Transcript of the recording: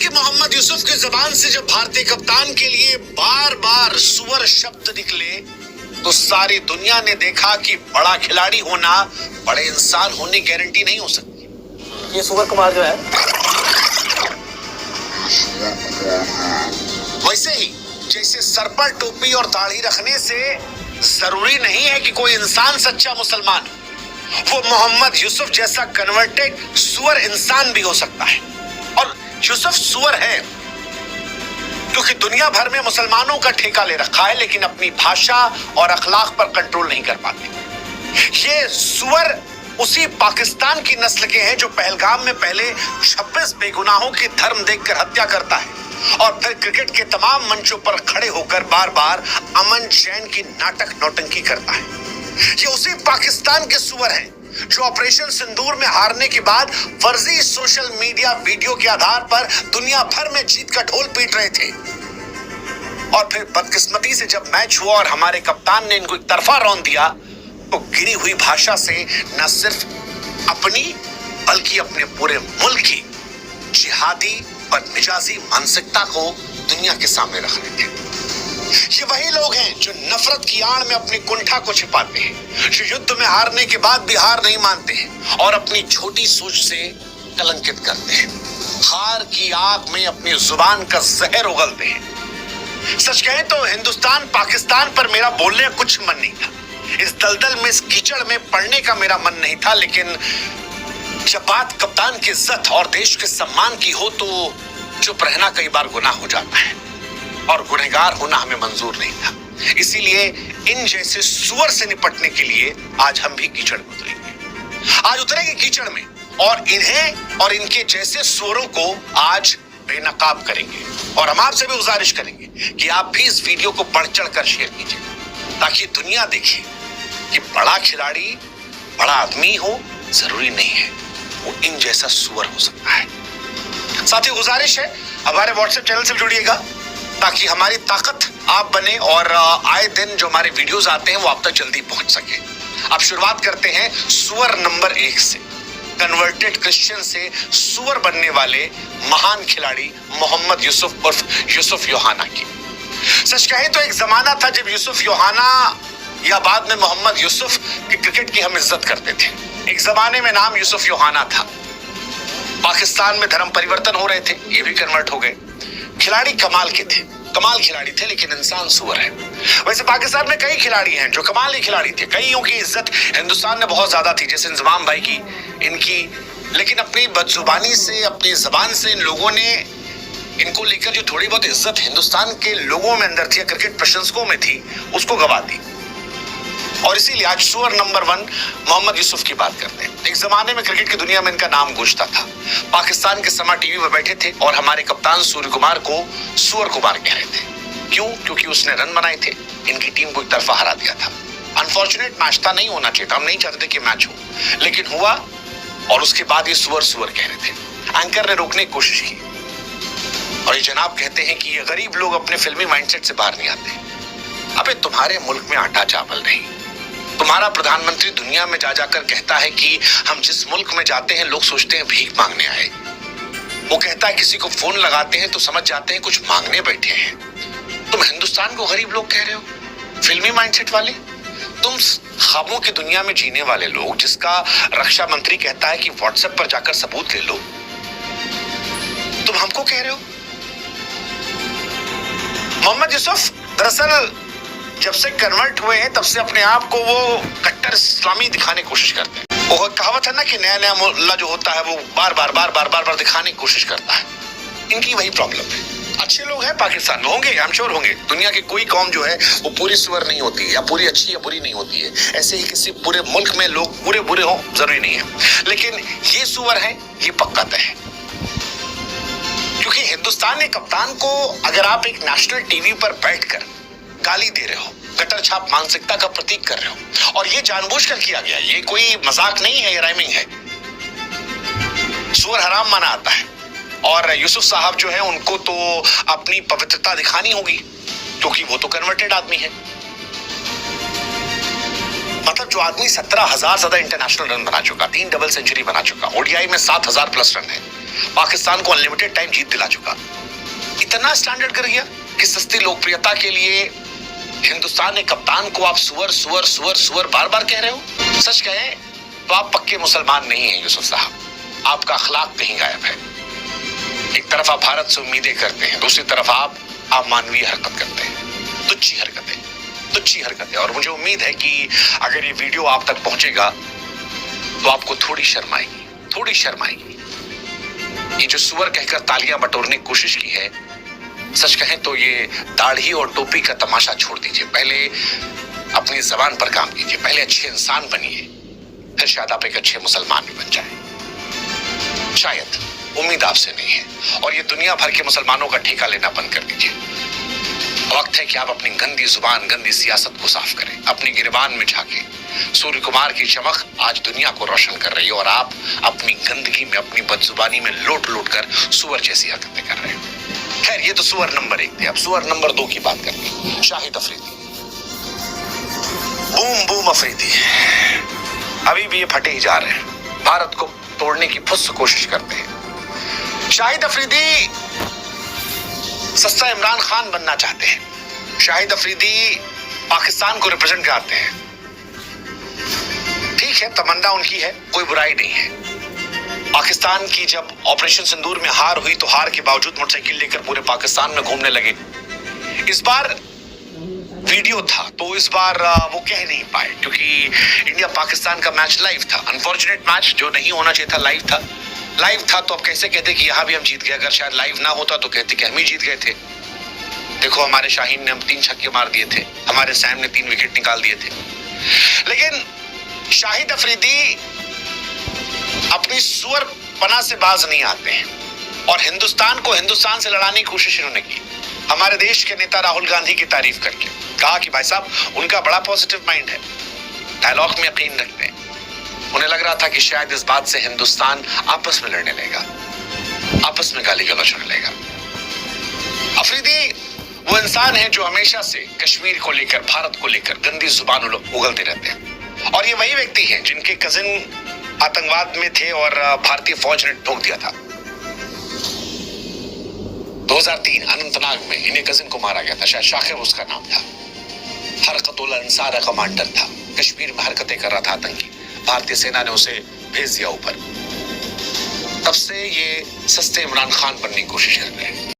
कि मोहम्मद यूसुफ की जुबान से जब भारतीय कप्तान के लिए बार बार सुअर शब्द निकले तो सारी दुनिया ने देखा कि बड़ा खिलाड़ी होना बड़े इंसान होने की गारंटी नहीं हो सकती। ये सुअर कुमार जो है, वैसे ही जैसे सर पर टोपी और दाढ़ी रखने से जरूरी नहीं है कि कोई इंसान सच्चा मुसलमान हो, वो मोहम्मद यूसुफ जैसा कन्वर्टेड सुअर इंसान भी हो सकता है। और यूसुफ सुअर है क्योंकि दुनिया भर में मुसलमानों का ठेका ले रखा है, लेकिन अपनी भाषा और अखलाक पर कंट्रोल नहीं कर पाते। ये सुअर उसी पाकिस्तान की नस्ल के हैं जो पहलगाम में पहले 26 बेगुनाहों की धर्म देखकर हत्या करता है और फिर क्रिकेट के तमाम मंचों पर खड़े होकर बार बार अमन चैन की नाटक नौटंकी करता है। ये उसी पाकिस्तान के सुअर हैं जो ऑपरेशन सिंदूर में हारने के बाद फर्जी सोशल मीडिया वीडियो के आधार पर दुनिया भर में जीत का ढोल पीट रहे थे। और फिर बदकिस्मती से जब मैच हुआ और हमारे कप्तान ने इनको एक तरफा रौंद दिया तो गिरी हुई भाषा से न सिर्फ अपनी बल्कि अपने पूरे मुल्क की जिहादी बदमिजाजी मानसिकता को दुनिया के सामने रख रहे थे। ये वही लोग हैं जो नफरत की आड़ में अपनी कुंठा को छिपाते हैं, जो युद्ध में हारने के बाद भी हार नहीं मानते हैं और अपनी छोटी सोच से कलंकित करते हैं। हार की आग में अपनी जुबान का जहर उगलते हैं। सच कहें तो हिंदुस्तान पाकिस्तान पर मेरा बोलने का कुछ मन नहीं था, इस दलदल में, इस कीचड़ में पड़ने का मेरा मन नहीं था, लेकिन जब बात कप्तान की इज्जत और देश के सम्मान की हो तो चुप रहना कई बार गुनाह हो जाता है और गुनहगार होना हमें मंजूर नहीं था। इसीलिए इन जैसे सुअर से निपटने के लिए आज हम भी कीचड़ में उतरेंगे। आज उतरेंगे कीचड़ में और इन्हें और इनके जैसे सुअरों को आज बेनकाब करेंगे। और हम आपसे भी गुजारिश करेंगे कि आप भी इस वीडियो को बढ़ चढ़ कर शेयर कीजिए ताकि दुनिया देखे कि बड़ा खिलाड़ी बड़ा आदमी हो जरूरी नहीं है, वो इन जैसा सुअर हो सकता है। साथियों, गुजारिश है हमारे व्हाट्सएप चैनल से जुड़िएगा ताकि हमारी ताकत आप बने और आए दिन जो हमारे वीडियोस आते हैं वो आप तक जल्दी पहुंच सके। अब शुरुआत करते हैं सुअर नंबर 1 से, कन्वर्टेड क्रिश्चियन से सुअर बनने वाले महान खिलाड़ी मोहम्मद यूसुफ उर्फ यूसुफ योहाना की। सच कहें तो एक जमाना था जब यूसुफ योहाना या बाद में मोहम्मद यूसुफ की क्रिकेट की हम इज्जत करते थे। एक जमाने में नाम यूसुफ योहाना था। पाकिस्तान में धर्म परिवर्तन हो रहे थे, ये भी कन्वर्ट हो गए। खिलाड़ी कमाल के थे, कमाल खिलाड़ी थे, लेकिन इंसान सुअर है। वैसे पाकिस्तान में कई खिलाड़ी हैं जो कमाल ही खिलाड़ी थे, कईयों की इज्जत हिंदुस्तान में बहुत ज्यादा थी, जैसे इंजमाम भाई की, इनकी, लेकिन अपनी बदजुबानी से, अपनी जबान से इन लोगों ने इनको लेकर जो थोड़ी बहुत इज्जत हिंदुस्तान के लोगों में अंदर थी, क्रिकेट प्रशंसकों में थी, उसको गवा दी। और इसीलिए आज सुअर नंबर 1 मोहम्मद यूसुफ की बात करते हैं। एक जमाने में क्रिकेट की दुनिया में इनका नाम गूंजता था। पाकिस्तान के समा टीवी पर बैठे थे और हमारे कप्तान सूर्य कुमार को सुअर कुमार कह रहे थे। क्यों? क्योंकि उसने रन बनाए थे, इनकी टीम को एक तरफा हरा दिया था। अनफॉर्चुनेट मैच था, नहीं होना चाहिए था, हम नहीं चाहते थे कि मैच हो, लेकिन हुआ और उसके बाद ये सुअर सुअर कह रहे थे। एंकर ने रोकने की कोशिश की और ये जनाब कहते हैं कि ये गरीब लोग अपने फिल्मी माइंडसेट से बाहर नहीं आते। अबे तुम्हारे मुल्क में आटा चावल नहीं, तुम्हारा प्रधानमंत्री दुनिया में जा जाकर कहता है कि हम जिस मुल्क में जाते हैं लोग सोचते हैं भीख मांगने आए। वो कहता है किसी को फोन लगाते हैं तो समझ जाते हैं कुछ मांगने बैठे हैं। तुम हिंदुस्तान को गरीब लोग कह रहे हो, फिल्मी माइंडसेट वाले। तुम ख्वाबों की दुनिया में जीने वाले लोग, जिसका रक्षा मंत्री कहता है कि व्हाट्सएप पर जाकर सबूत ले लो, तुम हमको कह रहे हो। मोहम्मद यूसुफ दरअसल जब से कन्वर्ट हुए हैं तब से अपने आप को वो कट्टर इस्लामी दिखाने की कोशिश करते हैं। वो कहावत है ना कि नया नया मुल्ला जो होता है वो बार बार दिखाने की कोशिश करता है। इनकी वही प्रॉब्लम है। अच्छे लोग हैं पाकिस्तान में, होंगे, आई एम श्योर होंगे। दुनिया की कोई कौम जो है वो पूरी सुअर नहीं होती है, या पूरी अच्छी या बुरी नहीं होती है। ऐसे ही किसी पूरे मुल्क में लोग पूरे बुरे हों जरूरी नहीं है, लेकिन ये सुअर है, ये पक्का तय है। क्योंकि हिंदुस्तान के कप्तान को अगर आप एक नेशनल टीवी पर बैठकर गाली दे रहे हो, कटर छाप मानसिकता का प्रतीक कर रहे हो, और ये जानबूझकर किया गया, ये कोई मजाक नहीं है, ये राइमिंग है। सुअर हराम माना आता है और यूसुफ साहब जो है उनको तो अपनी पवित्रता दिखानी होगी क्योंकि वो तो कन्वर्टेड आदमी है। मतलब जो आदमी 17,000 ज्यादा इंटरनेशनल रन बना चुका, 3 डबल सेंचुरी बना चुका, ओडीआई में 7,000 प्लस रन है, पाकिस्तान को अनलिमिटेड टाइम जीत दिला चुका। इतना स्टैंडर्ड कर गया कि सस्ती लोकप्रियता के लिए हिंदुस्तान के कप्तान को आप सुअर सुअर सुअर सुअर बार बार कह रहे हो। सच कहें तो आप पक्के मुसलमान नहीं हैं यूसुफ साहब, आपका अखलाक कहीं गायब है। एक तरफ आप भारत से उम्मीदें करते हैं, दूसरी तरफ आप अमानवीय हरकत करते हैं, तुच्छी हरकतें। और मुझे उम्मीद है कि अगर ये वीडियो आप तक पहुंचेगा तो आपको थोड़ी शर्म आएगी। ये जो सुअर कहकर तालियां बटोरने की कोशिश की है, सच कहें तो ये दाढ़ी और टोपी का तमाशा छोड़ दीजिए। पहले अपनी जबान पर काम कीजिए, पहले अच्छे इंसान बनिए, फिर शायद आप एक अच्छे मुसलमान भी बन जाए। शायद, उम्मीद आपसे नहीं है। और ये दुनिया भर के मुसलमानों का ठेका लेना बंद कर दीजिए। वक्त है कि आप अपनी गंदी जुबान, गंदी सियासत को साफ करें। अपनी गिरबान में झांके। सूर्य कुमार की चमक आज दुनिया को रोशन कर रही है और आप अपनी गंदगी में, अपनी बदजुबानी में लोट लोट कर सुअर जैसी हरकतें कर रहे हैं। खैर, ये तो सुअर नंबर 1 थे। अब सुअर नंबर 2 की बात करते हैं। शाहिद अफरीदी, बूम बूम अफरीदी, अभी भी ये फटे ही जा रहे हैं, भारत को तोड़ने की फुस कोशिश करते हैं। शाहिद अफरीदी सस्ता इमरान खान बनना चाहते हैं। शाहिद अफरीदी पाकिस्तान को रिप्रेजेंट कराते हैं। ठीक है, तमन्ना उनकी है, कोई बुराई नहीं है। पाकिस्तान की जब ऑपरेशन सिंदूर में हार हुई तो हार के बावजूद मोटरसाइकिल लेकर पूरे पाकिस्तान में घूमने लगे। इस बार वीडियो था तो इस बार वो कह नहीं पाए क्योंकि इंडिया पाकिस्तान का मैच लाइव था। अनफॉर्चुनेट मैच, जो नहीं होना चाहिए था, लाइव था तो अब कैसे कहते कि यहां भी हम जीत गए। अगर शायद लाइव ना होता तो कहते कि हम ही जीत गए थे। देखो, हमारे शाहीन ने हम 3 छक्के मार दिए थे, हमारे सैम ने 3 विकेट निकाल दिए थे। लेकिन शाहिद अफरीदी अपनी सुअर पना से बाज नहीं आते हैं और हिंदुस्तान को हिंदुस्तान से लड़ाने की कोशिश इन्होंने की। हमारे देश के नेता राहुल गांधी की तारीफ करके कहा कि भाई साहब, उनका बड़ा पॉजिटिव माइंड है, डायलॉग में यकीन रखते हैं। उन्हें लग रहा था कि शायद इस बात से हिंदुस्तान आपस में लड़ने लगेगा, आपस में गाली गलौज होने लगेगा। अफरीदी वो इंसान है जो हमेशा से कश्मीर को लेकर, भारत को लेकर गंदी जुबान उगलते रहते हैं। और ये वही व्यक्ति हैं जिनके कजिन आतंकवाद में थे और भारतीय फौज ने ठोक दिया था। 2003 अनंतनाग में इन्हें कजिन को मारा गया था, शायद शाकिर उसका नाम था। हरकतुल अंसार कमांडर था, कश्मीर में हरकतें कर रहा था आतंकी। भारतीय सेना ने उसे भेज दिया ऊपर। तब से ये सस्ते इमरान खान बनने की कोशिश कर रहे हैं।